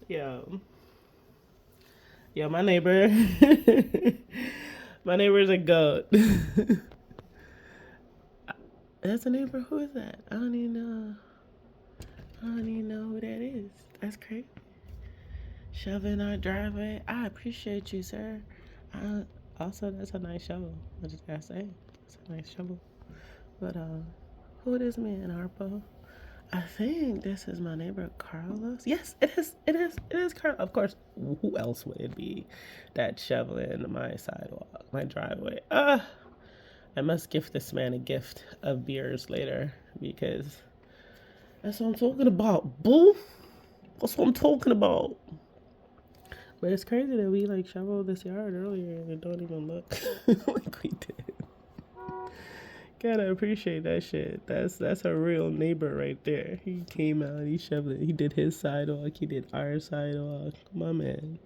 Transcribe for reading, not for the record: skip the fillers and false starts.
Yo, yo, my neighbor, my neighbor's a goat. That's a neighbor. Who is that? I don't even know. I don't even know who that is. That's crazy. Shoveling our driveway. I appreciate you, sir. I, also, that's a nice shovel. I just gotta say, it's a nice shovel. But who is man, Harpo? I think this is my neighbor Carlos. Yes, it is. It is. It is Carlos. Of course, who else would it be that shoveling my sidewalk, my driveway? I must gift this man a gift of beers later because that's what I'm talking about, boo. That's what I'm talking about. But it's crazy that we like shoveled this yard earlier and it don't even look like we did. Gotta appreciate that shit. That's a real neighbor right there. He came out, he shoveled it. He did his sidewalk, he did our sidewalk. My man.